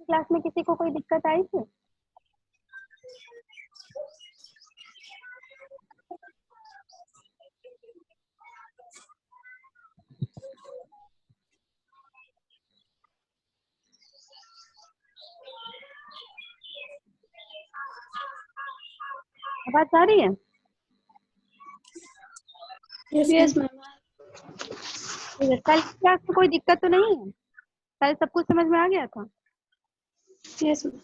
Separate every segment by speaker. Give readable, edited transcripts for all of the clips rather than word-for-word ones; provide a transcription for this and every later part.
Speaker 1: Class में किसी को कोई दिक्कत आई थी? आवाज आ रही है?
Speaker 2: Yes ma'am.
Speaker 1: कल क्लास में कोई दिक्कत तो नहीं है? कल सब कुछ समझ में आ गया था?
Speaker 2: Yes ma'am.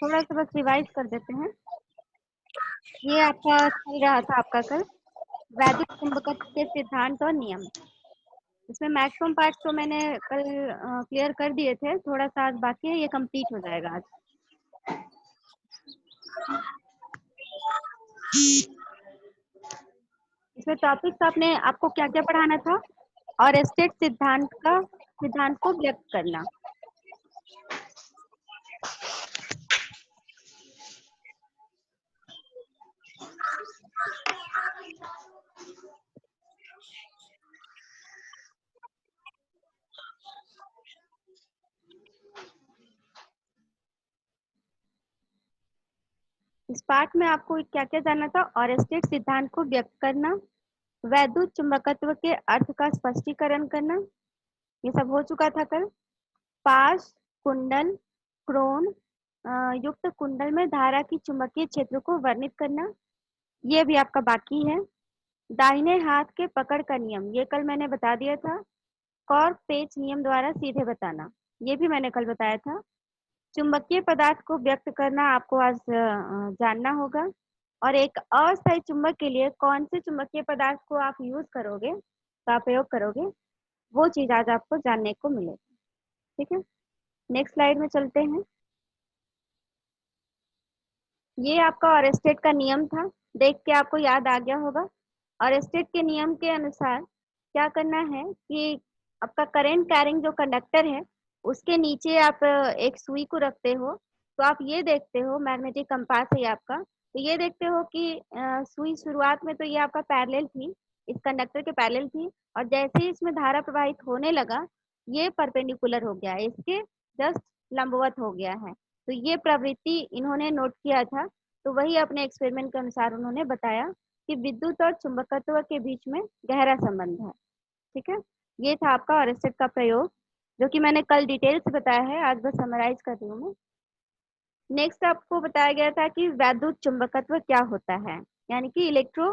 Speaker 1: थोड़ा सा बस रिवाइज कर देते हैं। ये आपका चल रहा था आपका कल वैद्युत चुंबकत्व के सिद्धांत और नियम। इसमें मैक्सिमम पार्ट तो मैंने कल क्लियर कर दिए थे, थोड़ा सा आज बाकी है, ये कंप्लीट हो जाएगा आज। इसमें टॉपिक्स आपको क्या क्या पढ़ाना था? और स्टेट सिद्धांत को व्यक्त करना। इस पार्ट में आपको क्या क्या जानना था? और स्टेट सिद्धांत को व्यक्त करना, वैद्युत चुंबकत्व के अर्थ का स्पष्टीकरण करना, ये सब हो चुका था कल। पाश, कुंडल, क्रोन युक्त कुंडल में धारा की चुंबकीय क्षेत्र को वर्णित करना, ये भी आपका बाकी है। दाहिने हाथ के पकड़ का नियम, ये कल मैंने बता दिया था। कॉर्क पेच नियम द्वारा सीधे बताना, ये भी मैंने कल बताया था। चुंबकीय पदार्थ को व्यक्त करना आपको आज जानना होगा। और एक अस्थायी चुंबक के लिए कौन से चुंबकीय पदार्थ को आप यूज करोगे, का प्रयोग करोगे, वो चीज आज आपको जानने को मिलेगी। ठीक है, नेक्स्ट स्लाइड में चलते हैं। ये आपका ऑरेस्टेड का नियम था, देख के आपको याद आ गया होगा। ऑरेस्टेड के नियम के अनुसार क्या करना है कि आपका करंट कैरिंग जो कंडक्टर है उसके नीचे आप एक सुई को रखते हो, तो आप ये देखते हो, मैग्नेटिक कंपास है ये आपका, तो ये देखते हो कि सुई शुरुआत में तो ये आपका पैरेलल थी, इस कंडक्टर के पैरेलल थी, और जैसे ही इसमें धारा प्रवाहित होने लगा ये परपेंडिकुलर हो गया, इसके जस्ट लंबवत हो गया है। तो ये प्रवृत्ति इन्होंने नोट किया था, तो वही अपने एक्सपेरिमेंट के अनुसार उन्होंने बताया कि विद्युत और चुंबकत्व के बीच में गहरा संबंध है। ठीक है, ये था आपका ऑरेस्टेड का प्रयोग, जो कि मैंने कल डिटेल से बताया है, आज बस समराइज कर रही हूँ मैं। नेक्स्ट आपको बताया गया था कि वैद्युत चुंबकत्व क्या होता है, यानी कि इलेक्ट्रो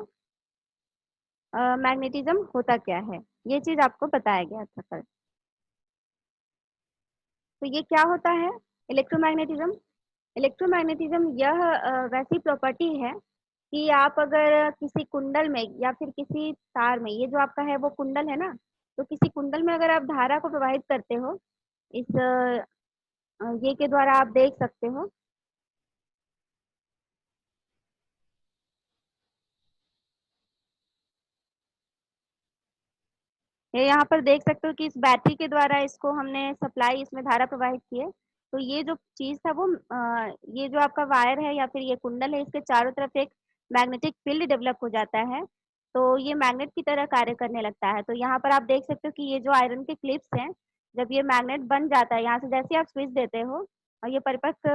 Speaker 1: मैग्नेटिज्म होता क्या है, ये चीज आपको बताया गया था कल। तो ये क्या होता है इलेक्ट्रोमैग्नेटिज्म? इलेक्ट्रोमैग्नेटिज्म यह वैसी प्रॉपर्टी है कि आप अगर किसी कुंडल में या फिर किसी तार में, ये जो आपका है वो कुंडल है ना, तो किसी कुंडल में अगर आप धारा को प्रवाहित करते हो, इस ये के द्वारा आप देख सकते हो, ये यहाँ पर देख सकते हो कि इस बैटरी के द्वारा इसको हमने सप्लाई, इसमें धारा प्रवाहित की है। तो ये जो चीज था वो ये जो आपका वायर है या फिर ये कुंडल है, इसके चारों तरफ एक मैग्नेटिक फील्ड डेवलप हो जाता है, तो ये मैग्नेट की तरह कार्य करने लगता है। तो यहाँ पर आप देख सकते हो कि ये जो आयरन के क्लिप्स हैं, जब ये मैग्नेट बन जाता है, यहाँ से जैसे आप स्विच देते हो और ये परिपथ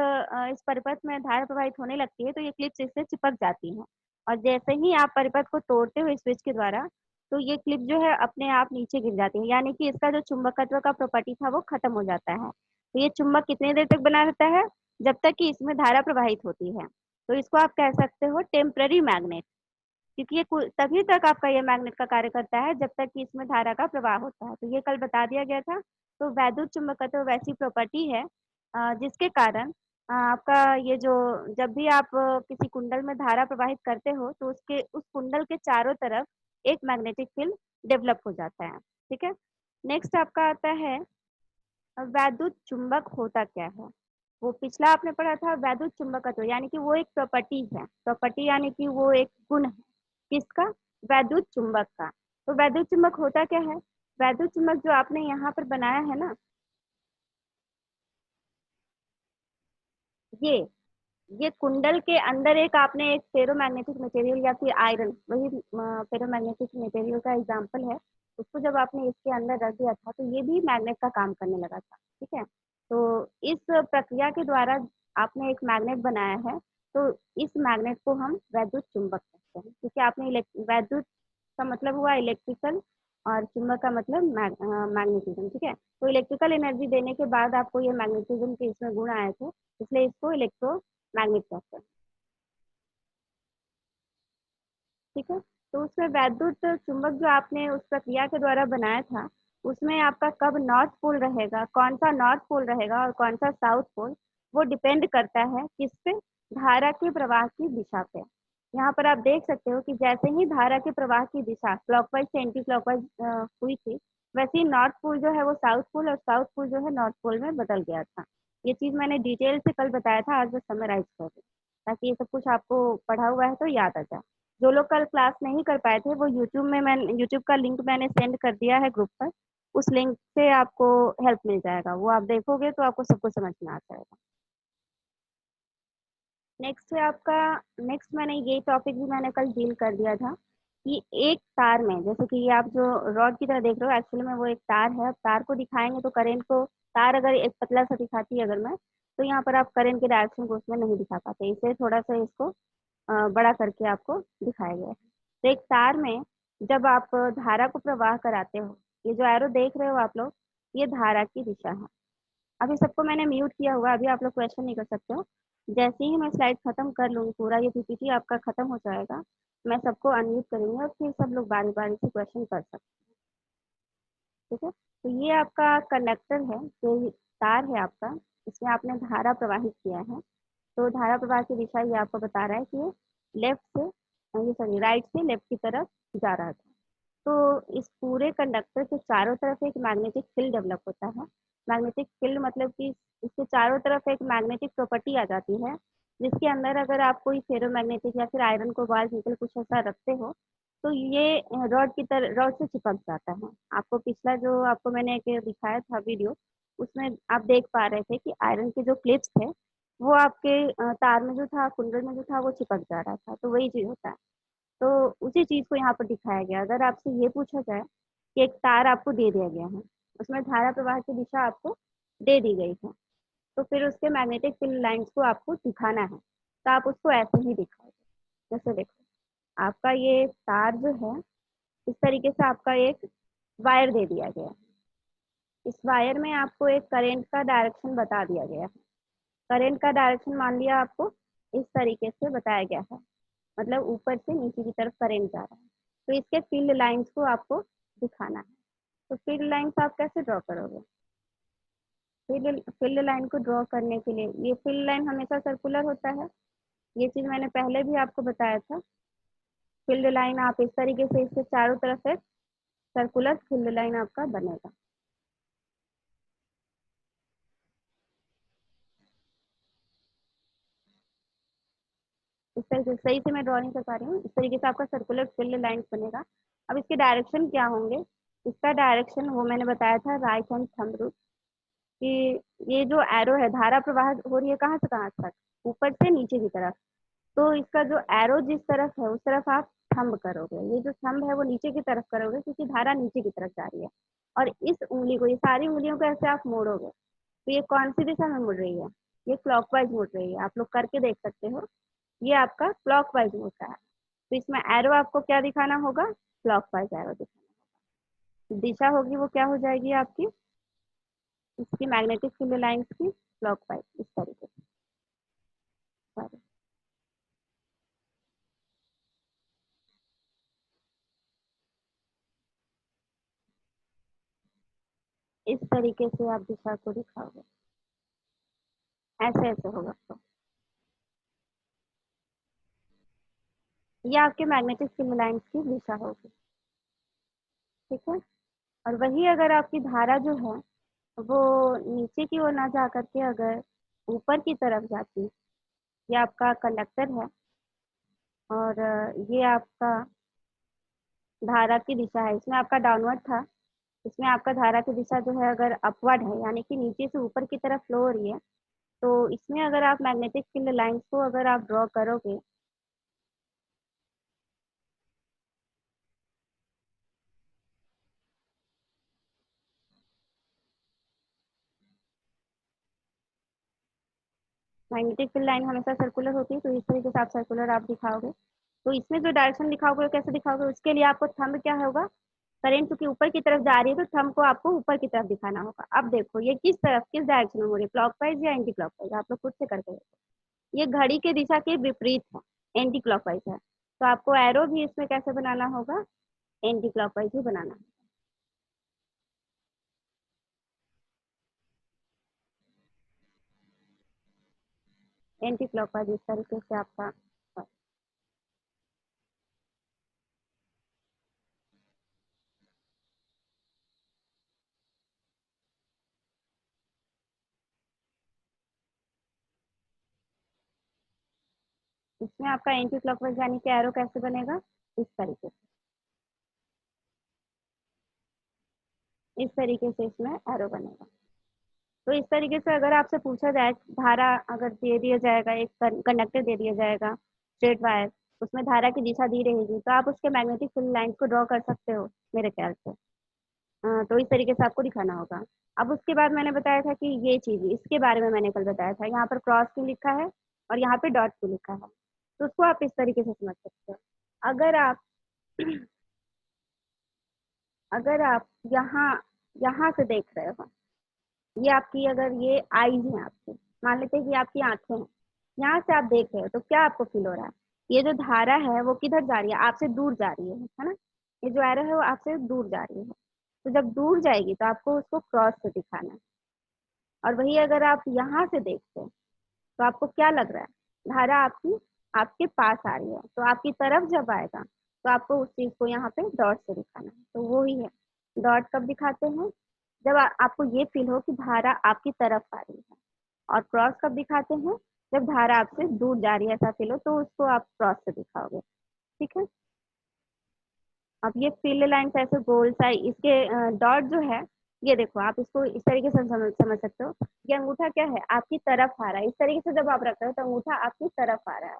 Speaker 1: इस परिपथ में धारा प्रवाहित होने लगती है, तो ये क्लिप्स इससे चिपक जाती हैं, और जैसे ही आप परिपथ को तोड़ते हो इस स्विच के द्वारा, तो ये क्लिप जो है अपने आप नीचे गिर जाती है, यानी कि इसका जो चुंबकत्व का प्रॉपर्टी था वो खत्म हो जाता है। तो ये चुंबक कितनी देर तक बना रहता है? जब तक कि इसमें धारा प्रवाहित होती है। तो इसको आप कह सकते हो टेम्पररी मैग्नेट, क्योंकि ये तभी तक आपका ये मैग्नेट का कार्य करता है जब तक कि इसमें धारा का प्रवाह होता है। तो ये कल बता दिया गया था। तो वैद्युत चुंबकत्व वैसी प्रॉपर्टी है जिसके कारण आपका ये जो, जब भी आप किसी कुंडल में धारा प्रवाहित करते हो तो उसके उस कुंडल के चारों तरफ एक मैग्नेटिक फील्ड डेवलप हो जाता है। ठीक है, नेक्स्ट आपका आता है वैद्युत चुंबक होता क्या है। वो पिछला आपने पढ़ा था वैद्युत चुंबकत्व, यानी कि वो एक प्रॉपर्टी है, प्रॉपर्टी यानी कि वो एक गुण है किसका? वैद्युत चुंबक का। तो वैद्युत चुंबक होता क्या है? वैद्युत चुंबक जो आपने यहाँ पर बनाया है ना, ये ये कुंडल के अंदर एक आपने एक फेरोमैग्नेटिक मटेरियल या फिर आयरन, वही फेरोमैग्नेटिक मटेरियल का एग्जांपल है, उसको जब आपने इसके अंदर रख दिया था तो ये भी मैग्नेट का काम करने लगा था। ठीक है, तो इस प्रक्रिया के द्वारा आपने एक मैग्नेट बनाया है, तो इस मैग्नेट को हम वैद्युत चुंबक कहते हैं, क्योंकि आपने वैद्युत का मतलब हुआ इलेक्ट्रिकल और चुंबक का मतलब मैग्नेटिज्म। ठीक है, तो इलेक्ट्रिकल एनर्जी देने के बाद आपको ये मैग्नेटिज्म के इसमें गुण आए थे, इसलिए इसको इलेक्ट्रो मैग्नेट कहते हैं। ठीक है, तो उसमें वैद्युत चुंबक जो आपने उस प्रक्रिया के द्वारा बनाया था, उसमें आपका कब नॉर्थ पोल रहेगा, कौन सा नॉर्थ पोल रहेगा और कौन सा साउथ पोल, वो डिपेंड करता है किस पे, धारा के प्रवाह की दिशा पे। यहाँ पर आप देख सकते हो कि जैसे ही धारा के प्रवाह की दिशा क्लॉकवाइज से एंटी क्लॉकवाइज हुई थी, वैसे ही नॉर्थ पोल जो है वो साउथ पोल और साउथ पोल जो है नॉर्थ पोल में बदल गया था। ये चीज मैंने डिटेल से कल बताया था, आज मैं समराइज कर रही हूँ ताकि ये सब कुछ आपको पढ़ा हुआ है तो याद आ जाए। जो लोग कल क्लास नहीं कर पाए थे वो यूट्यूब का लिंक मैंने सेंड कर दिया है ग्रुप पर, उस लिंक से आपको हेल्प मिल जाएगा, वो आप देखोगे तो आपको सब कुछ समझ में आ जाएगा। नेक्स्ट है आपका, नेक्स्ट मैंने ये टॉपिक भी मैंने कल डील कर दिया था कि एक तार में, जैसे कि ये आप जो रॉड की तरह देख रहे हो, एक्चुअली में वो एक तार है। अब तार को दिखाएंगे तो करंट को, तार अगर एक पतला सा दिखाती है अगर मैं, तो यहाँ पर आप करंट के डायरेक्शन को उसमें नहीं दिखा पाते, इसे थोड़ा सा इसको बड़ा करके आपको दिखाया गया है। तो एक तार में जब आप धारा को प्रवाह कराते हो, ये जो एरो देख रहे हो आप लोग, ये धारा की दिशा है। अभी सबको मैंने म्यूट किया हुआ, अभी आप लोग क्वेश्चन नहीं कर सकते हो। जैसे ही मैं स्लाइड खत्म कर लूँगी, पूरा ये पीपीटी आपका खत्म हो जाएगा, मैं सबको अनम्यूट करूँगी और फिर सब लोग बारी बारी से क्वेश्चन कर सकते हैं। ठीक है, तो ये आपका कंडक्टर है, जो तार है आपका, इसमें आपने धारा प्रवाहित किया है। तो धारा प्रवाह की दिशा ये आपको बता रहा है कि ये लेफ्ट से, ये सॉरी राइट से लेफ्ट की तरफ जा रहा था। तो इस पूरे कंडक्टर के चारों तरफ एक मैग्नेटिक फील्ड डेवलप होता है। मैग्नेटिक फील्ड मतलब कि इसके चारों तरफ एक मैग्नेटिक प्रॉपर्टी आ जाती है, जिसके अंदर अगर आप कोई फेरोमैग्नेटिक या फिर आयरन कोबाल्ट निकल कुछ ऐसा रखते हो, तो ये रॉड की तरह रॉड से चिपक जाता है। आपको पिछला जो आपको मैंने एक दिखाया था वीडियो, उसमें आप देख पा रहे थे कि आयरन के जो क्लिप्स थे वो आपके तार में जो था, कुंडल में जो था, वो चिपक जा रहा था, तो वही चीज होता है। तो उसी चीज को यहाँ पर दिखाया गया। अगर आपसे ये पूछा जाए कि एक तार आपको दे दिया गया है, उसमें धारा प्रवाह की दिशा आपको दे दी गई है, तो फिर उसके मैग्नेटिक फील्ड लाइंस को आपको दिखाना है, तो आप उसको ऐसे ही दिखाओगे। जैसे देखो, आपका ये तार जो है, इस तरीके से आपका एक वायर दे दिया गया है। इस वायर में आपको एक करंट का डायरेक्शन बता दिया गया है। करंट का डायरेक्शन मान लिया आपको इस तरीके से बताया गया है, मतलब ऊपर से नीचे की तरफ करंट जा रहा है, तो इसके फील्ड लाइंस को आपको दिखाना है। तो फील्ड लाइंस आप कैसे ड्रॉ करोगे? फील्ड फील्ड लाइन को ड्रॉ करने के लिए, ये फील्ड लाइन हमेशा सर्कुलर होता है, ये चीज मैंने पहले भी आपको बताया था। फील्ड लाइन आप इस तरीके से इसके चारों तरफ एक सर्कुलर फील्ड लाइन आपका बनेगा। इस तरीके से, सही से मैं ड्रॉ नहीं कर पा रही हूँ, इस तरीके से आपका सर्कुलर फील्ड लाइन बनेगा। अब इसके डायरेक्शन क्या होंगे? इसका डायरेक्शन वो मैंने बताया था, राइट हैंड थंब रूल, कि ये जो एरो है, धारा प्रवाह हो रही है कहाँ से कहाँ तक, ऊपर से नीचे की तरफ। तो इसका जो एरो जिस तरफ है उस तरफ आप थंब करोगे, ये जो थंब है वो नीचे की तरफ करोगे क्योंकि धारा नीचे की तरफ जा रही है। और इस उंगली को, ये सारी उंगलियों को ऐसे आप मोड़ोगे, तो ये कौन सी दिशा में मुड़ रही है? ये क्लॉकवाइज मुड़ रही है, आप लोग करके देख सकते हो। ये आपका क्लॉकवाइज मुड़ रहा है, तो इसमें एरो आपको क्या दिखाना होगा? क्लॉकवाइज एरो दिखाना। दिशा होगी वो क्या हो जाएगी आपकी, इसकी मैग्नेटिक फील्ड लाइंस की क्लॉकवाइज, इस तरीके से। Sorry, इस तरीके से आप दिशा को दिखाओगे, ऐसे ऐसे होगा। तो ये आपके मैग्नेटिक फील्ड लाइंस की दिशा होगी। ठीक है, और वही अगर आपकी धारा जो है वो नीचे की ओर ना जा करके अगर ऊपर की तरफ जाती, ये आपका कंडक्टर है और ये आपका धारा की दिशा है, इसमें आपका डाउनवर्ड था, इसमें आपका धारा की दिशा जो है अगर अपवर्ड है, यानी कि नीचे से ऊपर की तरफ फ्लो हो रही है, तो इसमें अगर आप मैग्नेटिक फील्ड लाइंस को अगर आप ड्रॉ करोगे, मैग्नेटिक फील्ड लाइन हमेशा सर्कुलर होती है, तो इस तरीके से आप सर्कुलर आप दिखाओगे। तो इसमें जो डायरेक्शन दिखाओगे वो कैसे दिखाओगे, उसके लिए आपको थंब क्या होगा, करंट चूंकि ऊपर की तरफ जा रही है तो थंब को आपको ऊपर की तरफ दिखाना होगा। अब देखो ये किस तरफ, किस डायरेक्शन में हो रही है, क्लॉकवाइज या एंटी क्लॉकवाइज, आप लोग खुद से करके देखो। ये घड़ी के दिशा के विपरीत है, एंटी क्लॉकवाइज है, तो आपको एरो भी इसमें कैसे बनाना होगा, एंटी क्लॉकवाइज ही बनाना है। एंटी क्लॉकवाइज इस तरीके से आपका। इसमें आपका एंटी क्लॉकवाइज यानी कि एरो कैसे बनेगा, इस तरीके से, इस तरीके से इसमें एरो बनेगा। तो इस तरीके से अगर आपसे पूछा जाए, धारा अगर दे दिया जाएगा, एक कंडक्टर दे दिया जाएगा स्ट्रेट वायर, उसमें धारा की दिशा दी रहेगी, तो आप उसके मैग्नेटिक फील्ड लाइंस को ड्रॉ कर सकते हो मेरे ख्याल से। तो इस तरीके से आपको दिखाना होगा। अब उसके बाद मैंने बताया था कि ये चीज, इसके बारे में मैंने कल बताया था, यहाँ पर क्रॉस क्यों लिखा है और यहाँ पे डॉट क्यों लिखा है, तो उसको आप इस तरीके से समझ सकते हो। अगर आप अगर आप यहाँ यहाँ से देख रहे हो, ये आपकी, अगर ये आईज है आपकी, मान लेते हैं कि आपकी आंखें हैं, यहाँ से आप देख रहे हो, तो क्या आपको फील हो रहा है, ये जो धारा है वो किधर जा रही है, आपसे दूर जा रही है ना। ये जो एरो है वो आपसे दूर जा रही है, तो जब दूर जाएगी तो आपको उसको क्रॉस से दिखाना है। और वही अगर आप यहाँ से देखते हैं तो आपको क्या लग रहा है, धारा आपकी आपके पास आ रही है, तो आपकी तरफ जब आएगा तो आपको उस चीज को यहाँ पे डॉट से दिखाना है। तो वो ही है, डॉट कब दिखाते हैं, जब आपको ये फील हो कि धारा आपकी तरफ आ रही है। और क्रॉस कब दिखाते हैं, जब धारा आपसे दूर जा रही है, ऐसा फील हो, तो उसको आप क्रॉस से दिखाओगे। ठीक है। अब ये फील्ड लाइंस ऐसे गोल सा, इसके डॉट जो है, ये देखो आप इसको इस तरीके से समझ सकते हो, ये अंगूठा क्या है, आपकी तरफ आ रहा है, इस तरीके से जब आप रख रहे हो तो अंगूठा आपकी तरफ आ रहा है।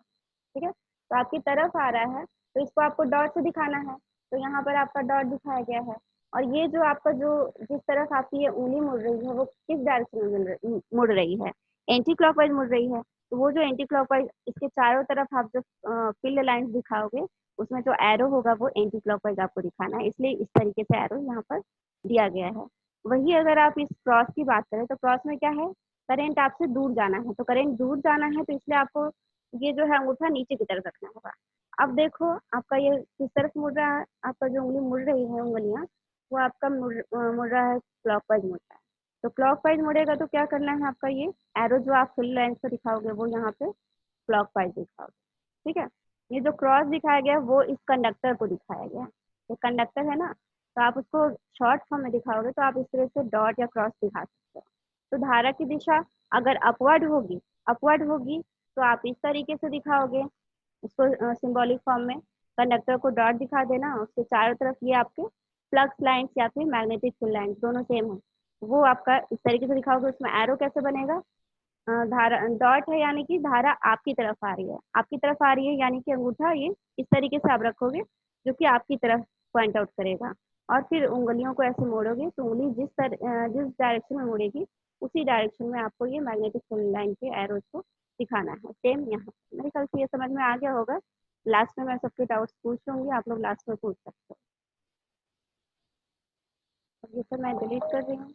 Speaker 1: ठीक है, तो आपकी तरफ आ रहा है, तो इसको आपको डॉट से दिखाना है, तो यहाँ पर आपका डॉट दिखाया गया है। और ये जो आपका जो, जिस तरफ आपकी ये उंगली मुड़ रही है वो किस डायरेक्शन में मुड़ रही है, एंटी क्लॉकवाइज मुड़ रही है। तो वो जो एंटी क्लॉकवाइज, इसके चारों तरफ आप जो फील्ड लाइंस दिखाओगे, उसमें जो एरो होगा वो एंटी क्लॉकवाइज आपको दिखाना है, इसलिए इस तरीके से एरो यहाँ पर दिया गया है। वही अगर आप इस क्रॉस की बात करें, तो क्रॉस में क्या है, करेंट आपसे दूर जाना है, तो करेंट दूर जाना है तो इसलिए आपको ये जो है अंगूठा नीचे की तरफ रखना होगा। अब देखो आपका ये किस तरफ मुड़ रहा है, आपका जो उंगली मुड़ रही है, उंगलियां, वो आपका मुड़ रहा है, क्लॉकवाइज मुड़ रहा है। तो क्लॉकवाइज मुड़ेगा तो क्या करना है, आपका ये एरो जो आप फुल लेंथ पर दिखाओगे वो यहाँ पे क्लॉकवाइज दिखाओगे। ठीक है, ये जो क्रॉस दिखाया गया है वो इस कंडक्टर को दिखाया गया है, ये कंडक्टर है ना, तो आप उसको शॉर्ट फॉर्म में दिखाओगे तो आप इस तरह से डॉट या क्रॉस दिखा सकते हो। तो धारा की दिशा अगर अपवर्ड होगी तो आप इस तरीके से दिखाओगे उसको सिंबॉलिक फॉर्म में, कंडक्टर को डॉट दिखा देना, उसके चारों तरफ ये आपके फ्लक्स लाइंस या फिर मैग्नेटिक फील्ड लाइंस दोनों सेम है, वो आपका इस तरीके से दिखाओगे। उसमें एरो कैसे बनेगा, धारा डॉट है यानी कि धारा आपकी तरफ आ रही है, आपकी तरफ आ रही है यानी कि अंगूठा ये इस तरीके से आप रखोगे जो कि आपकी तरफ पॉइंट आउट करेगा। और फिर उंगलियों को ऐसे मोड़ोगे तो उंगली जिस डायरेक्शन में मुड़ेगी उसी डायरेक्शन में आपको ये मैग्नेटिक फील्ड लाइन के एरोज को दिखाना है। सेम यहाँ मेरे ख्याल से ये समझ में आ गया होगा। लास्ट में मैं सबके डाउट्स पूछ लूंगी, आप लोग लास्ट में पूछ सकते हो। अब ये सब मैं डिलीट कर रही हूँ।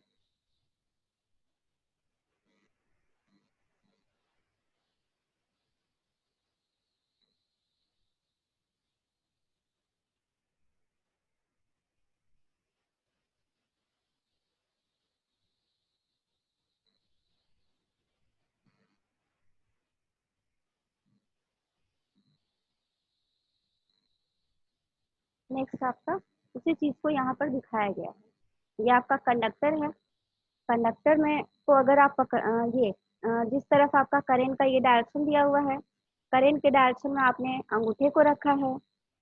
Speaker 1: नेक्स्ट आपका उसी चीज को यहाँ पर दिखाया गया है, ये आपका कंडक्टर है। कंडक्टर में को अगर आप जिस तरफ आपका करंट का ये डायरेक्शन दिया हुआ है, करंट के डायरेक्शन में आपने अंगूठे को रखा है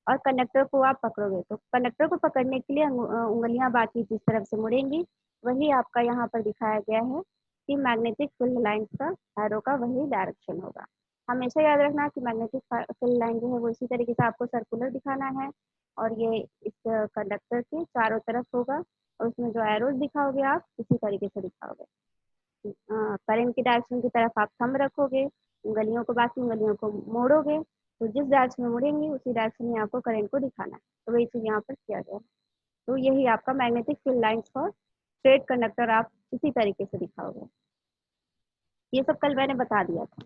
Speaker 1: और कंडक्टर को आप पकड़ोगे, तो कंडक्टर को पकड़ने के लिए उंगलियां बाकी जिस तरफ से मुड़ेंगी, वही आपका यहाँ पर दिखाया गया है कि मैग्नेटिक फील्ड लाइंस का एरो का वही डायरेक्शन होगा। हमेशा याद रखना कि मैग्नेटिक फील्ड लाइन जो है वो इसी तरीके से आपको सर्कुलर दिखाना है, और ये इस कंडक्टर के चारों तरफ होगा, और उसमें जो एरोज दिखाओगे आप इसी तरीके से दिखाओगे। करंट की डायरेक्शन की तरफ आप थंब रखोगे, उंगलियों को बाकी उंगलियों को मोड़ोगे, तो जिस डायरेक्शन में मुड़ेंगी उसी डायरेक्शन में आपको करंट को दिखाना है। तो वही चीज़ यहाँ पर किया गया है। तो यही आपका magnetic field lines for straight conductor आप इसी तरीके से दिखाओगे। ये सब कल मैंने बता दिया था।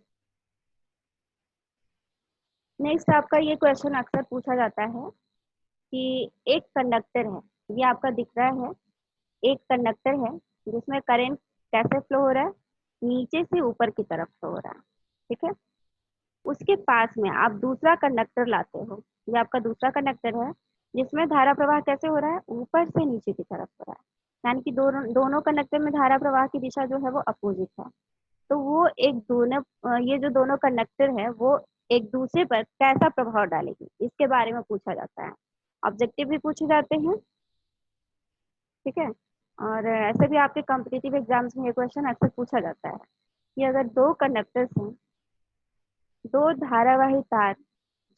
Speaker 1: नेक्स्ट आपका ये क्वेश्चन अक्सर पूछा जाता है कि एक कंडक्टर है, ये आपका दिख रहा है, एक कंडक्टर है जिसमें करंट कैसे फ्लो हो रहा है, नीचे से ऊपर की तरफ फ्लो हो रहा है, ठीक है। उसके पास में आप दूसरा कंडक्टर लाते हो, ये आपका दूसरा कंडक्टर है जिसमें धारा प्रवाह कैसे हो रहा है, ऊपर से नीचे की तरफ हो रहा है, यानी कि दोनों दोनों कंडक्टर में धारा प्रवाह की दिशा जो है वो अपोजिट है। तो वो एक दोनों ये जो दोनों कंडक्टर है वो एक दूसरे पर कैसा प्रभाव डालेगी, इसके बारे में पूछा जाता है। ऑब्जेक्टिव भी पूछे जाते हैं, ठीक है। और ऐसे भी आपके कॉम्पिटिटिव एग्जाम्स में ये क्वेश्चन अक्सर पूछा जाता है कि अगर दो कंडक्टर्स हैं, दो धारावाही तार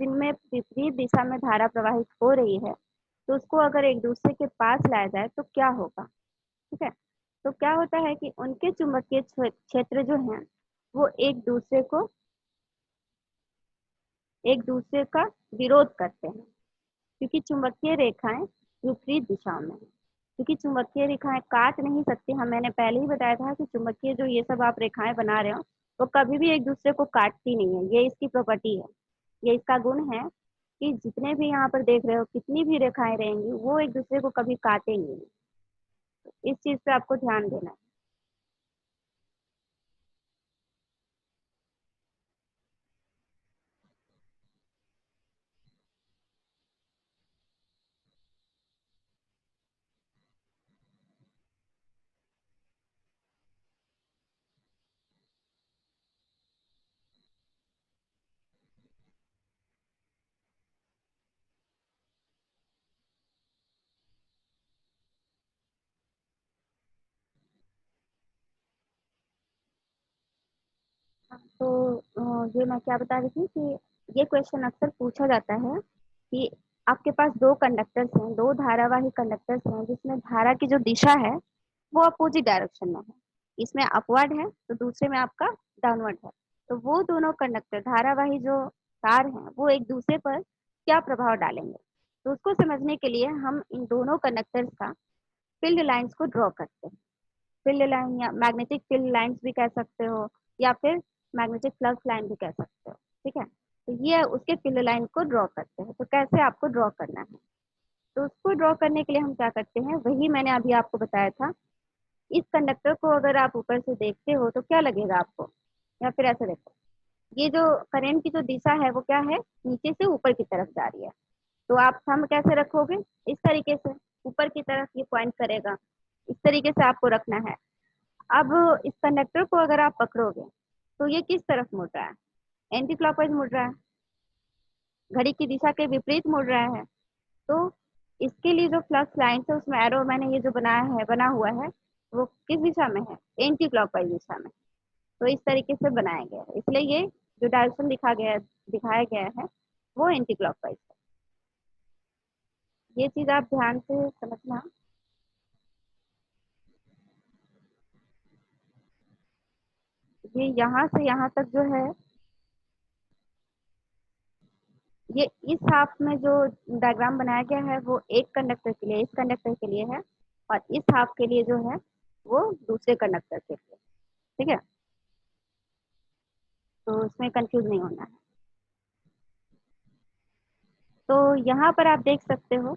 Speaker 1: जिनमें विपरीत दिशा में धारा प्रवाहित हो रही है, तो उसको अगर एक दूसरे के पास लाया जाए तो क्या होगा, ठीक है। तो क्या होता है कि उनके चुंबकीय क्षेत्र जो हैं वो एक दूसरे का विरोध करते हैं, क्योंकि चुंबकीय रेखाएं विपरीत दिशाओं में है। क्योंकि चुंबकीय रेखाएं काट नहीं सकती, हम मैंने पहले ही बताया था कि चुंबकीय जो ये सब आप रेखाएं बना रहे हो वो कभी भी एक दूसरे को काटती नहीं है, ये इसकी प्रॉपर्टी है, ये इसका गुण है कि जितने भी यहाँ पर देख रहे हो कितनी भी रेखाएं रहेंगी वो एक दूसरे को कभी काटेंगी नहीं। तो इस चीज पे आपको ध्यान देना है। तो ये मैं क्या बता रही थी कि ये क्वेश्चन अक्सर पूछा जाता है कि आपके पास दो कंडक्टर्स हैं, दो धारावाही कंडक्टर्स हैं जिसमें धारा की जो दिशा है वो अपोजिट डायरेक्शन में है, इसमें अपवर्ड है तो दूसरे में आपका डाउनवर्ड है। तो वो दोनों कंडक्टर धारावाही जो तार हैं वो एक दूसरे पर क्या प्रभाव डालेंगे, तो उसको समझने के लिए हम इन दोनों कंडक्टर्स का फील्ड लाइंस को ड्रॉ करते हैं। फील्ड लाइन या मैग्नेटिक फील्ड लाइंस भी कह सकते हो, या फिर मैग्नेटिक फ्लक्स लाइन भी कह सकते हो, ठीक है। तो ये उसके फील्ड लाइन को ड्रॉ करते हैं। तो कैसे आपको ड्रॉ करना है, तो उसको ड्रॉ करने के लिए हम क्या करते हैं, वही मैंने अभी आपको बताया था। इस कंडक्टर को अगर आप ऊपर से देखते हो तो क्या लगेगा आपको, या फिर ऐसे देखो, ये जो करंट की जो दिशा है वो क्या है, नीचे से ऊपर की तरफ जा रही है। तो आप थंब कैसे रखोगे, इस तरीके से ऊपर की तरफ ये पॉइंट करेगा, इस तरीके से आपको रखना है। अब इस कंडक्टर को अगर आप पकड़ोगे तो ये किस तरफ मुड़ रहा है, एंटी क्लॉकवाइज मुड़ रहा है, घड़ी की दिशा के विपरीत मुड़ रहा है। तो इसके लिए जो फ्लक्स लाइन है उसमें एरो मैंने ये जो बना हुआ है वो किस दिशा में है, एंटी क्लॉकवाइज दिशा में। तो इस तरीके से बनाया गया है, इसलिए ये जो डायरेक्शन दिखाया गया है वो एंटी क्लॉकवाइज है। ये चीज आप ध्यान से समझना। ये यहाँ से यहाँ तक जो है, ये इस हाफ में जो डायग्राम बनाया गया है वो एक कंडक्टर के लिए, इस कंडक्टर के लिए है, और इस हाफ के लिए जो है वो दूसरे कंडक्टर के लिए, ठीक है। तो उसमें कंफ्यूज नहीं होना है। तो यहाँ पर आप देख सकते हो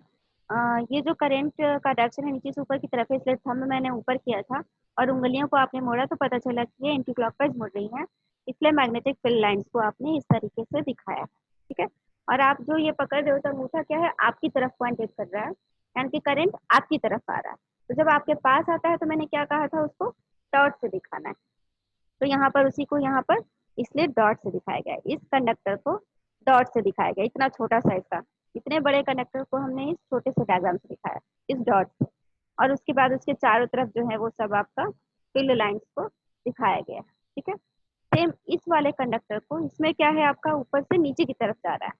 Speaker 1: ये जो करंट का डायरेक्शन है नीचे से ऊपर की तरफ है, इसलिए थंब मैंने ऊपर किया था और उंगलियों को आपने मोड़ा तो पता चला कि ये एंटी क्लॉकवाइज मुड़ रही है, इसलिए मैग्नेटिक फील्ड लाइंस को आपने इस तरीके से दिखाया है, ठीक है। और आप जो ये पकड़ रहे हो तो अंगूठा क्या है, आपकी तरफ पॉइंटेड कर रहा है, यानी कि करंट आपकी तरफ आ रहा है। तो जब आपके पास आता है तो मैंने क्या कहा था, उसको डॉट से दिखाना है। तो यहाँ पर उसी को यहाँ पर इसलिए डॉट से दिखाया गया है, इस कंडक्टर को डॉट से दिखाया गया, इतना छोटा साइज का। इतने बड़े कंडक्टर को हमने इस छोटे से डायग्राम से दिखाया, इस डॉट से। और उसके बाद उसके चारों तरफ जो है वो सब आपका फील्ड लाइंस को दिखाया गया है। ठीक है, सेम इस वाले कंडक्टर को, इसमें क्या है आपका ऊपर से नीचे की तरफ जा रहा है,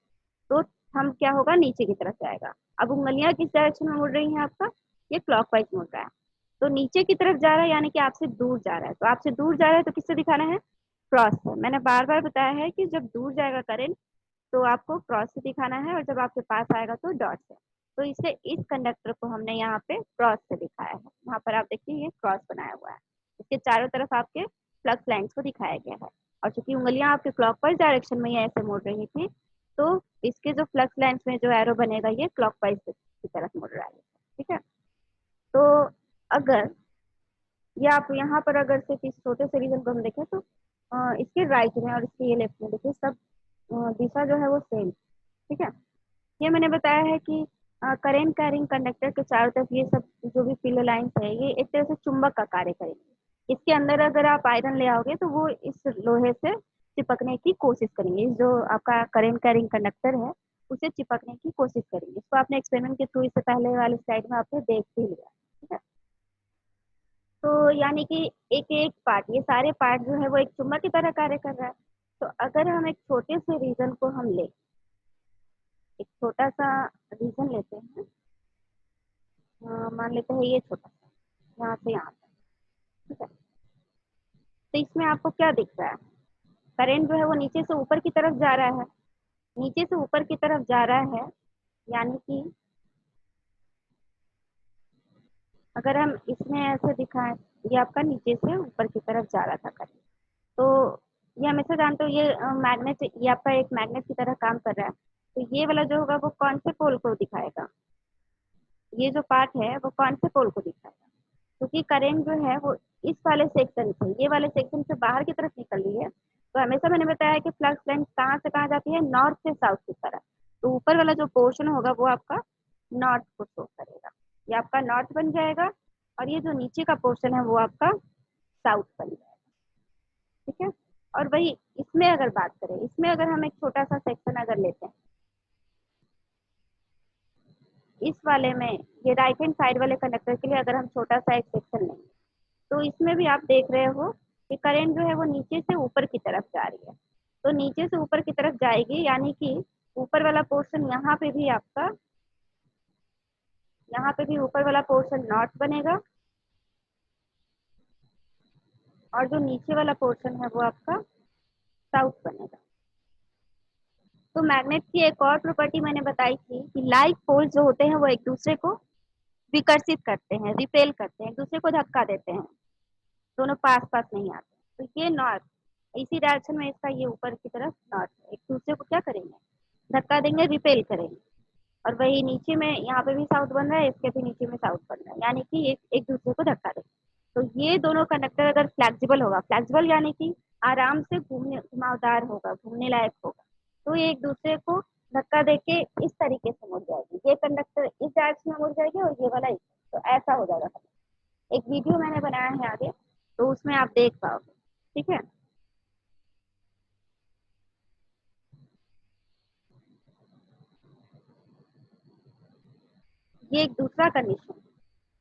Speaker 1: तो हम क्या होगा, नीचे की तरफ जाएगा। अब उंगलियां किस डायरेक्शन में मुड़ रही हैं आपका, ये क्लॉकवाइज मुड़ रहा है, तो नीचे की तरफ जा रहा है यानी कि आपसे दूर जा रहा है। तो आपसे दूर जा रहा है तो किससे दिखाना है, क्रॉस से। मैंने बार बार बताया है कि जब दूर जाएगा करंट तो आपको क्रॉस से दिखाना है, और जब आपके पास आएगा तो डॉट से। तो इसे इस कंडक्टर को हमने यहाँ पे क्रॉस से दिखाया है। यहाँ पर आप देखिए ये क्रॉस बनाया हुआ है, इसके चारों तरफ आपके फ्लक्स लाइन्स को दिखाया गया है। और चूंकि उंगलियां आपके क्लॉकवाइज डायरेक्शन में ये ऐसे मुड़ रही थी, तो इसके जो फ्लक्स लाइन्स में जो एरो बनेगा ये क्लॉकवाइज की तरफ मुड़ रहा है। ठीक है, तो अगर ये आप यहाँ पर अगर सिर्फ इस छोटे से रीजन को हम देखें तो इसके राइट में और इसके ये लेफ्ट में देखिए सब दिशा जो है वो सेम। ठीक है, ये मैंने बताया है कि करेंट कैरिंग कंडक्टर के चारों तरफ ये सब जो भी फील्ड लाइंस है ये एक तरह से चुंबक का कार्य करेंगे। इसके अंदर अगर आप आयरन ले आओगे तो वो इस लोहे से चिपकने की कोशिश करेंगे, इस जो आपका करेंट कैरिंग कंडक्टर है उसे चिपकने की कोशिश करेंगे। इसको आपने एक्सपेरिमेंट के थ्रू इससे पहले वाले स्लाइड में आपने देख भी लिया। ठीक है, तो यानी कि एक एक पार्ट, ये सारे पार्ट जो है वो एक चुंबक की तरह कार्य कर रहा है। तो अगर हम एक छोटे से रीजन को हम ले, एक छोटा सा रीजन लेते हैं, मान लेते हैं ये छोटा सा, यहाँ से यहाँ तक। ठीक है, तो इसमें आपको क्या दिख रहा है, करंट जो है वो नीचे से ऊपर की तरफ जा रहा है, नीचे से ऊपर की तरफ जा रहा है, यानी कि अगर हम इसमें ऐसे दिखाएं, ये आपका नीचे से ऊपर की तरफ जा रहा था करंट, तो ये हमेशा जानते हो ये मैग्नेट, ये आपका एक मैग्नेट की तरह काम कर रहा है। तो ये वाला जो होगा वो कौन से पोल को दिखाएगा, ये जो पार्ट है वो कौन से पोल को दिखाएगा, क्योंकि करंट जो है वो इस वाले सेक्शन से, ये वाले सेक्शन से बाहर की तरफ निकल रही है। तो हमेशा मैंने बताया है कि फ्लक्स लाइन कहाँ से कहाँ जाती है, नॉर्थ से साउथ की तरफ। तो ऊपर वाला जो पोर्शन होगा वो आपका नॉर्थ को शो करेगा, ये आपका नॉर्थ बन जाएगा, और ये जो नीचे का पोर्शन है वो आपका साउथ बन जाएगा। ठीक है, और वही इसमें अगर बात करें, इसमें अगर हम एक छोटा सा सेक्शन अगर लेते हैं, इस वाले में ये राइट हैंड साइड वाले कंडक्टर के लिए अगर हम छोटा सा एक सेक्शन लेंगे, तो इसमें भी आप देख रहे हो कि करंट जो है वो नीचे से ऊपर की तरफ जा रही है। तो नीचे से ऊपर की तरफ जाएगी यानी कि ऊपर वाला पोर्शन यहाँ पे भी आपका, यहाँ पे भी ऊपर वाला पोर्शन नॉर्थ बनेगा, और जो नीचे वाला पोर्शन है वो आपका साउथ बनेगा। तो मैग्नेट की एक और प्रॉपर्टी मैंने बताई थी कि लाइक पोल जो होते हैं वो एक दूसरे को विकर्षित करते हैं, रिपेल करते हैं, एक दूसरे को धक्का देते हैं, दोनों पास पास नहीं आते। तो ये नॉर्थ, इसी डायरेक्शन में इसका ये ऊपर की तरफ नॉर्थ, एक दूसरे को क्या करेंगे, धक्का देंगे, रिपेल करेंगे। और वही नीचे में यहाँ पे भी साउथ बन रहा है, इसके भी नीचे में साउथ बन रहा है, यानी कि एक दूसरे को धक्का देंगे। तो ये दोनों कंडक्टर अगर फ्लेक्सिबल होगा, फ्लेक्सिबल यानी कि आराम से घूमने, घुमावदार होगा, घूमने लायक होगा, तो ये एक दूसरे को धक्का देके इस तरीके से मुड़ जाएगी, ये कंडक्टर इस डायरेक्शन में मुड़ जाएगी और ये वाला इस, तो ऐसा हो जाएगा। एक वीडियो मैंने बनाया है आगे, तो उसमें आप देख पाओगे। ठीक है, ये एक दूसरा कंडीशन,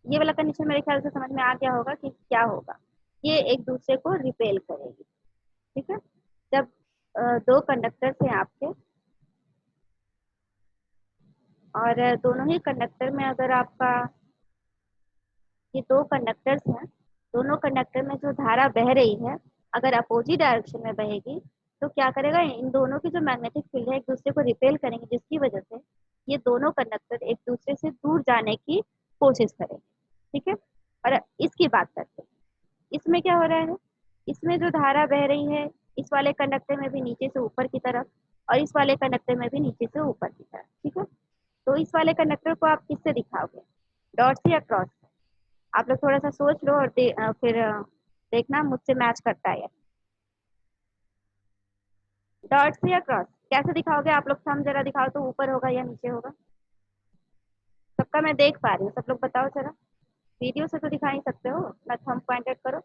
Speaker 1: ये वाला कंडीशन मेरे ख्याल से समझ में आ गया होगा कि क्या होगा, ये एक दूसरे को रिपेल करेगी। ठीक है, जब दो कंडक्टर्स हैं आपके, और दोनों ही कंडक्टर में अगर आपका, ये दो कंडक्टर्स हैं, दोनों कंडक्टर में जो धारा बह रही है अगर अपोजिट डायरेक्शन में बहेगी, तो क्या करेगा, इन दोनों की जो मैग्नेटिक फील्ड है एक दूसरे को रिपेल करेंगे, जिसकी वजह से ये दोनों कंडक्टर एक दूसरे से दूर जाने की कोशिश करेंगे। ठीक है, और इसकी बात करते हैं, इसमें क्या हो रहा है, इसमें जो धारा बह रही है इस वाले कंडक्टर में भी नीचे से ऊपर की तरफ, और इस वाले कंडक्टर में भी नीचे से ऊपर की तरफ। ठीक है, तो इस वाले कंडक्टर को आप किससे दिखाओगे, डॉट से या क्रॉस से? आप लोग थोड़ा सा सोच लो और फिर देखना मुझसे मैच करता है। डॉट से या क्रॉस, कैसे दिखाओगे आप लोग, थंब जरा दिखाओ तो, ऊपर होगा या नीचे होगा? सबका मैं देख पा रही हूँ, सब लोग बताओ जरा, वीडियो से तो दिखा ही सकते हो ना, थंब पॉइंटेड करो।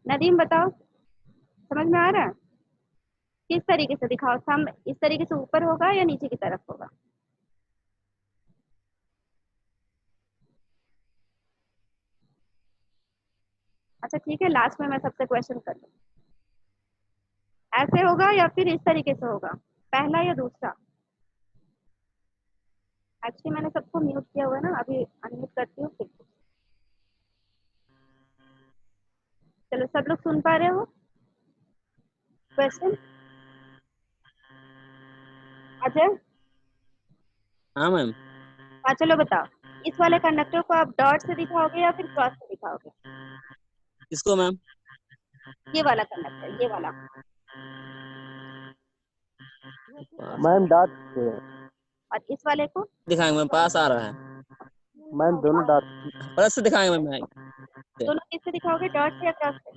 Speaker 1: नदीम बताओ, समझ में आ रहा है? किस तरीके से दिखाओ, थंब इस तरीके से ऊपर होगा या नीचे की तरफ होगा? अच्छा ठीक है, लास्ट में मैं सबसे क्वेश्चन कर लूँ। ऐसे होगा या फिर इस तरीके से होगा, पहला या दूसरा? एक्चुअली मैंने सबको म्यूट किया हुआ है ना, अभी अनम्यूट करती हूँ फिर। चलो सब लोग सुन पा रहे हो क्वेश्चन? अजय?
Speaker 3: हाँ मैम।
Speaker 1: हाँ चलो बताओ, इस वाले कंडक्टर को आप डॉट से दिखाओगे या फिर क्रॉस से दिखाओगे?
Speaker 3: किसको मैम?
Speaker 1: ये वाला कंडक्टर, ये वाला।
Speaker 4: मैम डॉट से।
Speaker 1: और इस वाले को?
Speaker 3: दिखाएंगे मैम, पास आ रहा है।
Speaker 4: मैम दोनों डॉट।
Speaker 3: प्लस से दिखाएंगे मैम।
Speaker 1: दोनों किससे दिखाओगे, डॉट से या क्रॉस से?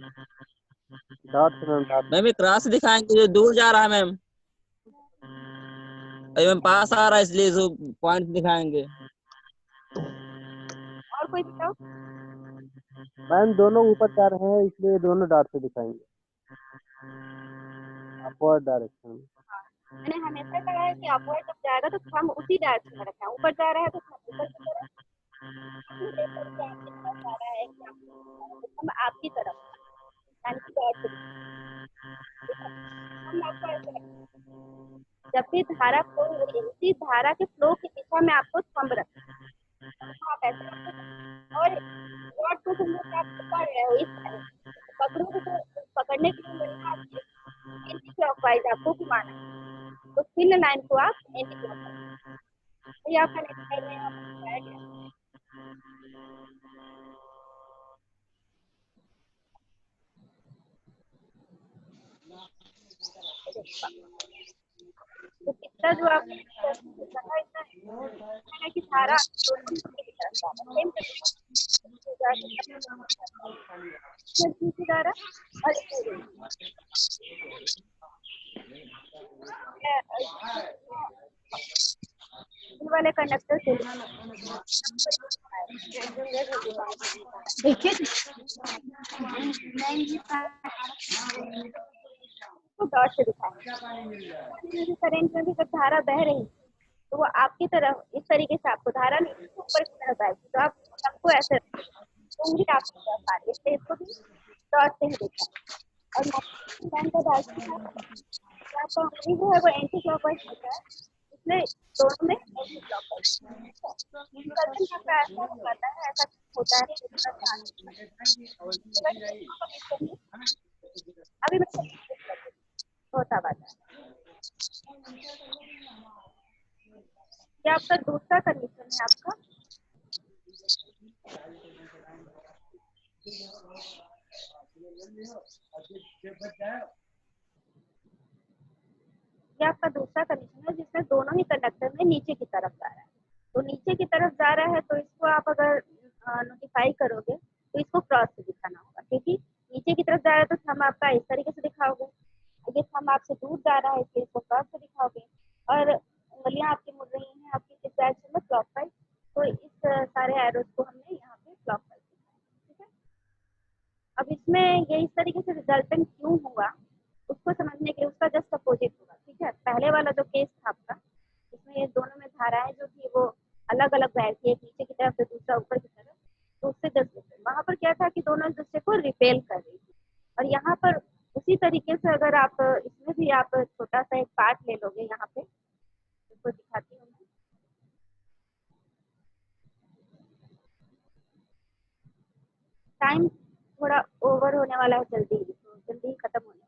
Speaker 4: डॉट से मैम, डॉट।
Speaker 3: मैम ये क्रॉस से दिखाएंगे, जो दूर जा रहा है मैम। अरे मैम पास आ रहा है इसलिए जो पॉइंट दिखाएंगे।
Speaker 1: और कोई बताओ?
Speaker 4: मैम दोनों ऊपर जा रहे हैं इसलिए दोनों डॉट से दिखाएंगे, अपवर्ड डायरेक्शन।
Speaker 1: मैंने हमेशा कहा है कि अपवर्ड जब जाएगा तो थंब उसी डायरेक्शन में रखना है, ऊपर जा रहा है तो थंब ऊपर की तरफ, जा रहा है तो थंब आपकी तरफ, यानी कि डॉट से। हम आपको ऐसे रखेंगे, जब भी धारा फ्लो हो रही है उसी धारा के फ्लो की दिशा में आपको थंब रखना है। आप ऐसे रखो और डॉट को समझो कि आप पकड़ रहे हो इस तरह, पकड़ोगे तो पकड़ने के लिए मिलना आपके एंटी क्लॉकवाइज आपको घुमाना है, तो फिल लाइन को आप एंटी क्लॉकवाइज। ये आपका नेक्स्ट स्लाइड में यहाँ पर दिखाया गया है। तो कितना जो आपने कहा इतना कि धारा दोनों नीचे की तरफ जा रहा है, सेम नीचे जा रहा और इन वाले कंडक्टर के लिए
Speaker 2: देखिए
Speaker 1: तो डॉट से दिखाएंगे। करंट में भी जब धारा बह रही तो वो आपकी तरफ इस तरीके से आपको धारा नहीं ऊपर की तरफ आएगी, तो आप सबको ऐसे उंगली आपकी तरफ आ रही है, इसलिए इसको भी डॉट से ही दिखाएंगे। और लाइन का आपका उंगली जो है वो एंटी क्लॉकवाइज होता है, इसलिए दोनों में एंटी क्लॉकवाइज ऐसा होता है, ऐसा होता है। अभी मैं होता बात है। ये आपका दूसरा कंडीशन है आपका। ये आपका दूसरा कंडीशन है जिसमें दोनों ही कंडक्टर में नीचे की तरफ जा रहा है। तो नीचे की तरफ जा रहा है तो इसको आप अगर नोटिफाई करोगे तो इसको क्रॉस से दिखाना होगा, क्योंकि नीचे की तरफ जा रहा है तो थंब आपका इस तरीके से दिखाओगे, ये थंब आपसे दूर जा रहा है इसलिए इसको क्रॉस से दिखाओगे, और उंगलियां आपकी मुड़ रही हैं आपकी इस डायरेक्शन में क्लॉकवाइज, तो इस सारे एरोज को हमने यहाँ पे क्लॉकवाइज दिखाया। ठीक है, अब इसमें ये इस तरीके से रिजल्टेंट क्यों हुआ उसको समझने के लिए उसका जस्ट अपोजिट होगा। ठीक है, पहले वाला जो केस था आपका इसमें ये दोनों में धाराएं जो थी वो अलग अलग बहती है, नीचे की तरफ से दूसरा ऊपर की तरफ, तो उससे जस्ट वहां पर क्या था कि दोनों एक दूसरे को रिपेल कर रही थी। और यहाँ पर उसी तरीके से अगर आप इसमें भी आप छोटा सा एक पार्ट ले लोगे, यहाँ पे इसको दिखाती हूँ मैं। टाइम थोड़ा ओवर होने वाला है, जल्दी तो जल्दी खत्म होने वाला है।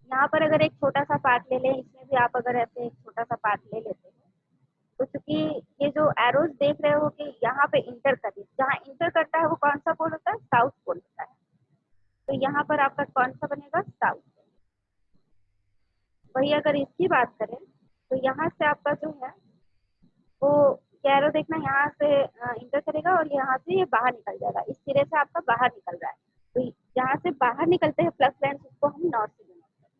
Speaker 1: यहाँ पर अगर एक छोटा सा पार्ट ले लें, इसमें भी आप अगर ऐसे एक छोटा सा पार्ट ले लेते हैं तो चूंकि ये जो एरोज देख रहे हो कि यहाँ पे इंटर कर रही है, जहाँ इंटर करता है वो कौन सा पोल होता है, साउथ पोल होता है, तो यहाँ पर आपका कौन सा बनेगा, साउथ। वही अगर इसकी बात करें तो यहाँ से आपका जो है वो एरो देखना यहाँ से इंटर करेगा और यहाँ से ये बाहर निकल जाएगा, इस सिरे से आपका बाहर निकल रहा है, तो यहाँ से बाहर निकलते हैं फ्लक्स लाइन्स, उसको हम नॉर्थ से डिनोट करते हैं,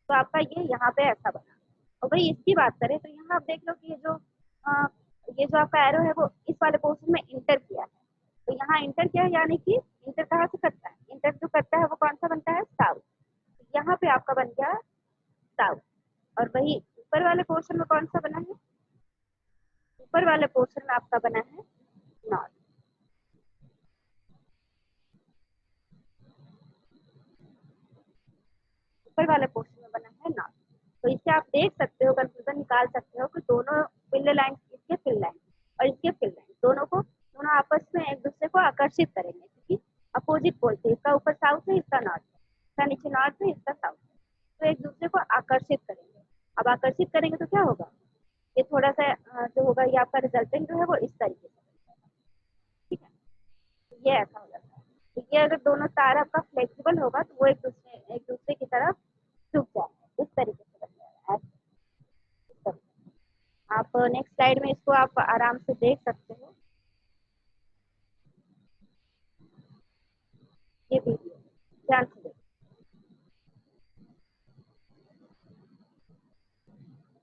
Speaker 1: तो आपका ये यहाँ पे ऐसा बना। और वही इसकी बात करें तो यहाँ आप देख लो कि ये जो आपका एरो है वो इस वाले पोर्शन में इंटर किया है, तो यहाँ इंटर किया है, यानी कि इंटर कहाँ से करता है, इंटर जो करता है वो कौन सा बनता है, साउथ। यहाँ पे आपका बन गया साउथ। और वही ऊपर वाले पोर्शन में कौन सा बना है, ऊपर वाले पोर्शन में आपका बना है नॉर्थ। ऊपर वाले पोर्शन में बना है नॉट। तो इससे आप देख सकते हो, कंक्लूजन निकाल सकते हो कि दोनों फिल लाइन, इसके फिल लाइन और इसके फिल लाइन दोनों आपस में एक दूसरे को आकर्षित करेंगे, क्योंकि अपोजिट पोल थे, इसका ऊपर साउथ है, इसका नॉर्थ है, इसका नीचे नॉर्थ है, इसका साउथ है, तो एक दूसरे को आकर्षित करेंगे। अब आकर्षित करेंगे तो क्या होगा, ये थोड़ा सा जो होगा, ये आपका रिजल्टेंट जो है वो इस तरीके से, ठीक है, ये ऐसा हो जाता है। तो ये अगर दोनों तार आपका फ्लेक्सिबल होगा तो वो एक दूसरे की तरफ झुक जाएगा, इस तरीके से बन जाएगा, इस तरीके से। आप नेक्स्ट स्लाइड में इसको आप आराम से देख सकते हो। ये वीडियो ध्यान से देखो,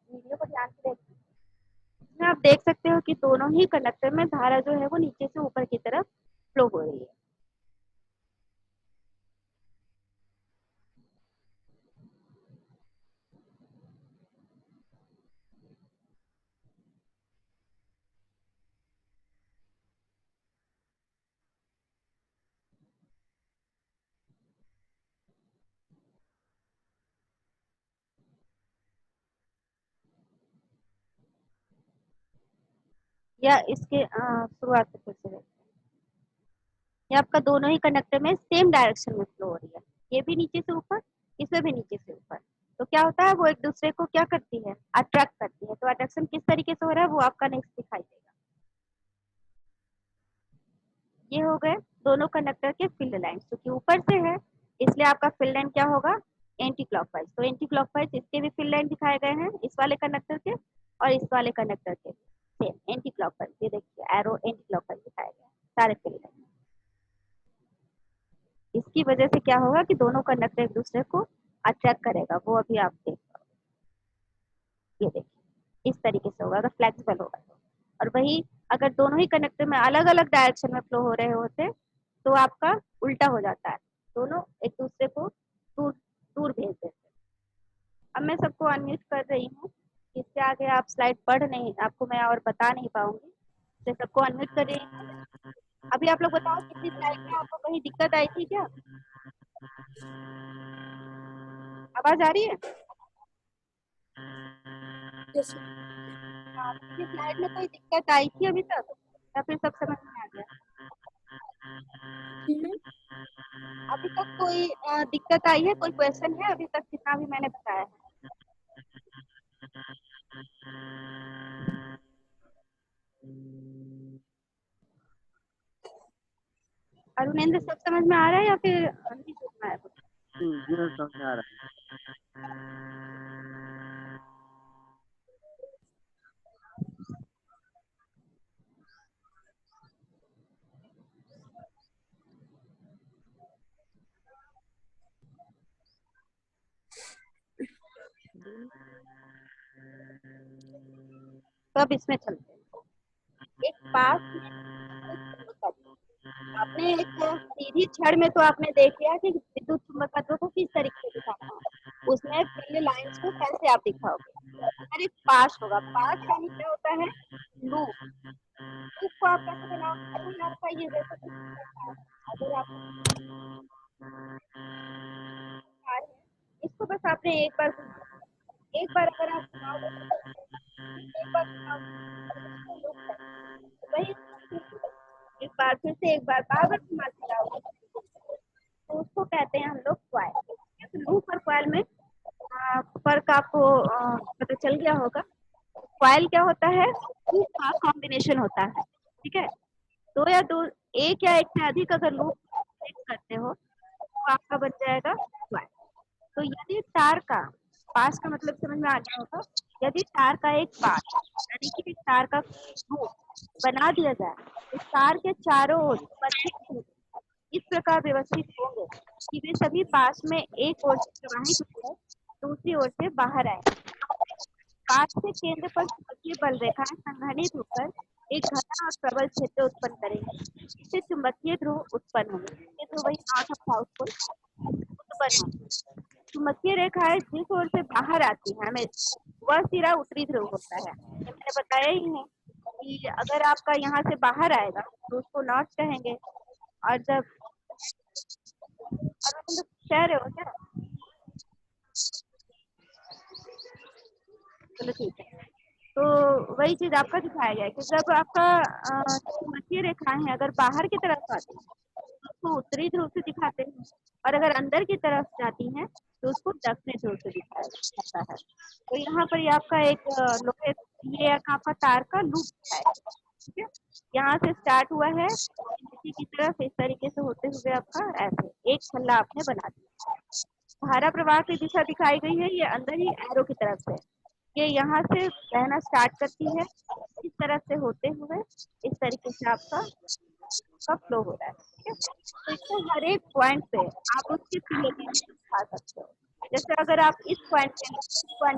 Speaker 1: वीडियो को ध्यान से देखो। इसमें आप देख सकते हो कि दोनों ही कंडक्टर में धारा जो है वो नीचे से ऊपर की तरफ फ्लो हो रही है। या इसके शुरुआत से फिर से देखते हैं। ये आपका दोनों ही कंडक्टर में सेम डायरेक्शन में फ्लो हो रही है, ये भी नीचे से ऊपर, इसमें भी नीचे से ऊपर। तो क्या होता है, वो एक दूसरे को क्या करती है, अट्रैक्ट करती है। तो अट्रैक्शन किस तरीके से हो रहा है वो आपका नेक्स्ट दिखाई देगा। ये हो गए दोनों कंडक्टर के फील्ड लाइन, क्योंकि ऊपर से है इसलिए आपका फील्ड लाइन क्या होगा, एंटी क्लॉकवाइज। तो एंटी क्लॉकवाइज इसके भी फील्ड लाइन दिखाए गए हैं, इस वाले कंडक्टर के और इस वाले कंडक्टर के सेम एंटी क्लॉकवाइज। ये देखिए एरो एंटी क्लॉकवाइज दिखाए गए हैं सारे फील्ड लाइन। इसकी वजह से क्या होगा कि दोनों कंडक्टर एक दूसरे को अट्रैक्ट करेगा, वो अभी आप देख पाओगे। ये देखिए इस तरीके से होगा अगर फ्लेक्सिबल होगा तो। और वही अगर दोनों ही कंडक्टर में अलग अलग डायरेक्शन में फ्लो हो रहे होते तो आपका उल्टा हो जाता है, दोनों एक दूसरे को दूर दूर भेज देते। अब मैं सबको अनम्यूट कर रही हूँ, इससे आगे आप स्लाइड पढ़ नहीं, आपको मैं और बता नहीं पाऊंगी, इससे सबको अनम्यूट कर रही हूँ। अभी आप लोग बताओ किसी स्लाइड में आपको कहीं दिक्कत आई थी क्या, आवाज आ रही है? हाँ, किसी स्लाइड में कोई दिक्कत आई थी अभी तक या फिर सब समझ में आ गया? अभी तक कोई दिक्कत आई है, कोई क्वेश्चन है अभी तक जितना भी मैंने बताया है? अरुणेंद्र सब समझ में आ रहा है या फिर नहीं समझ में आया कुछ?
Speaker 4: जी समझ में आ रहा है।
Speaker 1: तो अब इसमें चलते हैं। एक पास में आपने एक सीधी छड़ में तो आपने देख लिया कि विद्युत चुंबकत्व को किस तरीके से दिखाना है, उसमें फील्ड लाइंस को कैसे आप दिखाओगे। अगर एक पास होगा, पास यानी क्या होता है, लूप। लूप को आप कैसे बनाओगे, अभी आपका ये जैसे अगर आप इसको बस आपने एक बार अगर आप एक बार वही एक बार फिर से एक बार बार बार इस्तेमाल कराओगे तो उसको कहते हैं हम लोग क्वाइल। लूप और क्वाइल में फर्क आपको पता चल गया होगा। क्वाइल क्या होता है, लूप का कॉम्बिनेशन होता है, ठीक है। दो या दो, एक या एक से अधिक अगर लूप मिक्स करते हो तो आपका बन जाएगा क्वाइल। तो यदि तार का पास का मतलब समझ में आ गया होगा, यदि तार का एक पास यानी कि एक तार का लूप बना दिया जाए तो तार के चारों ओर इस प्रकार व्यवस्थित होंगे कि वे सभी पास में एक ओर से प्रवाहित होकर दूसरी ओर से बाहर आए। पास के केंद्र पर चुंबकीय बल रेखाएं संघनित होकर एक घना और प्रबल क्षेत्र उत्पन्न करेंगे, इससे चुंबकीय ध्रुव उत्पन्न होंगे। ये ध्रुव वही नॉर्थ ऑफ साउथ पोल उत्पन्न होंगे। चुंबकीय रेखाएं जिस ओर से बाहर आती हैं हमें वह सिरा उत्तरी ध्रुव होता है। ये मैंने बताया ही है कि अगर आपका यहाँ से बाहर आएगा तो उसको नॉर्थ कहेंगे, और जब कह रहे हो क्या? वही चीज आपका दिखाया गया है कि जब आपका चुंबकीय रेखाएं हैं अगर बाहर की तरफ आती है तो उसको उत्तरी ध्रुव से दिखाते हैं, और अगर अंदर की तरफ जाती हैं तो उसको दक्षिणी ध्रुव से दिखाया जाता है। तो यहाँ पर ये आपका एक लोहे, ये आपका तार का लूप है, ठीक है। यहाँ से स्टार्ट हुआ है नीचे की तरफ इस तरीके से होते हुए आपका ऐसे एक छल्ला आपने बना दिया। धारा प्रवाह की दिशा दिखाई गई है, ये अंदर ही एरो की तरफ से, ये यहाँ से बहना स्टार्ट करती है, इस तरफ से होते हुए इस तरीके से आपका फ्लो हो रहा है, ठीक है। तो इसको हर एक पॉइंट पे आप उसकी फिलोसफी दिखा सकते हो। जैसे अगर आप इस पॉइंट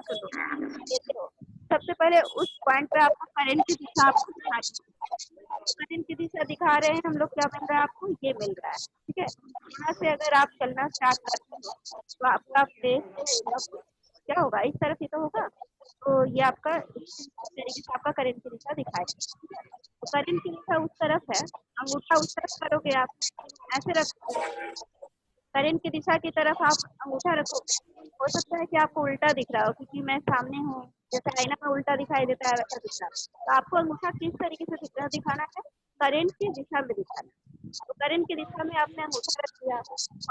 Speaker 1: को लेते हो, सबसे पहले उस पॉइंट पे आपको करंट की दिशा आपको दिखानी है। करंट की दिशा दिखा रहे हैं हम लोग, क्या मिल रहा है आपको, ये मिल रहा है, ठीक है। यहाँ से अगर आप चलना स्टार्ट करते हो तो आपका फेस क्या होगा, इस तरफ ही तो होगा। तो ये आपका इस तरीके से आपका करंट की दिशा दिखाएगा। तो करंट की दिशा उस तरफ है, अंगूठा उस तरफ करोगे आप, ऐसे रखोगे, करंट की दिशा की तरफ आप अंगूठा रखोगे। हो सकता है कि आपको उल्टा दिख रहा हो क्योंकि मैं सामने हूँ, जैसे आईना में उल्टा दिखाई देता है वैसा दिख रहा है। तो आपको अंगूठा किस तरीके से दिखाना है, करंट की दिशा में दिखाना है। तो करंट की दिशा में आपने अंगूठा रख दिया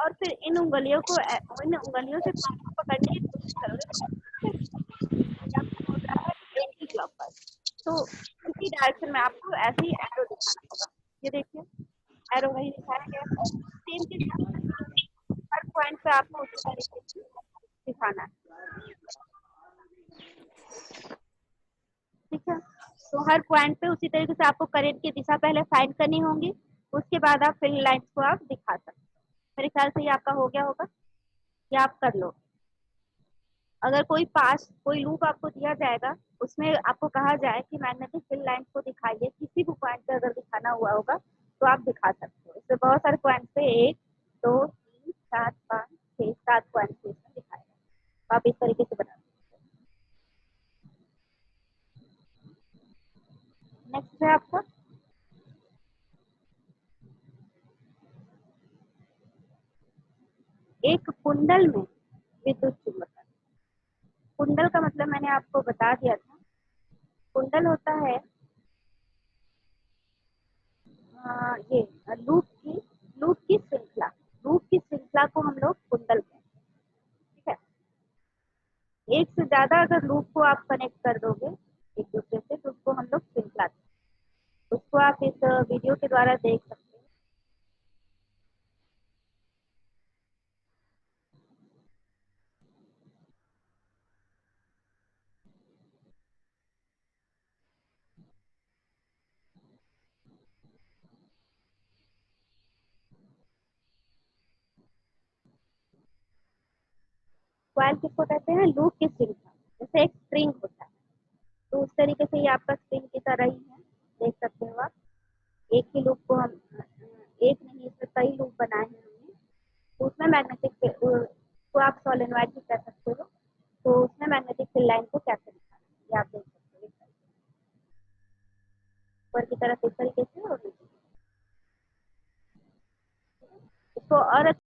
Speaker 1: और फिर इन उंगलियों से पंप को पकड़ने की कोशिश करोगे, आपका हो रहा है एंटी क्लॉकवाइज। तो उसी डायरेक्शन में आपको ऐसे ही एरो दिखाना होगा। ये देखिए एरो वही दिखाया गया, सेम चीज हर पॉइंट पे आपको उसी तरीके से दिखाना है, ठीक है। तो हर पॉइंट पे उसी तरीके से आपको करंट की दिशा पहले फाइंड करनी होगी, उसके बाद आप फिल लाइंस को आप दिखा सकते हैं। मेरे ख्याल से ये आपका हो गया होगा, या आप कर लो। अगर कोई लूप आपको दिया जाएगा, उसमें आपको कहा जाए कि मैग्नेटिक फील्ड लाइंस को दिखाइए, किसी भी पॉइंट पे अगर दिखाना हुआ होगा तो आप दिखा सकते हो। इसमें बहुत सारे पॉइंट पे 1 2 3 4 5 6 7 पॉइंट पे इसमें दिखाएगा, तो आप इस तरीके से बना सकते हो। नेक्स्ट है आपका एक कुंडल में विद्युत चुंबकन। कुंडल का मतलब मैंने आपको बता दिया था। कुंडल होता है ये लूप की श्रृंखला को हम लोग कुंडल कहते हैं, ठीक है। एक से ज्यादा अगर लूप को आप कनेक्ट कर दोगे एक दूसरे से तो उसको हम लोग श्रृंखला कहते हैं। उसको आप इस वीडियो के द्वारा देख सकते हैं। कॉइल किसको कहते हैं, लूप की श्रृंखला, जैसे एक स्ट्रिंग होता है, तो उस तरीके से ये आपका स्ट्रिंग की तरह ही है, देख सकते हो आप। एक ही लूप को हम एक नहीं, इसमें कई लूप बनाए हैं हमने। तो उसमें मैग्नेटिक को आप सोलेनॉइड भी कह सकते हो। तो उसमें मैग्नेटिक फील्ड लाइन को क्या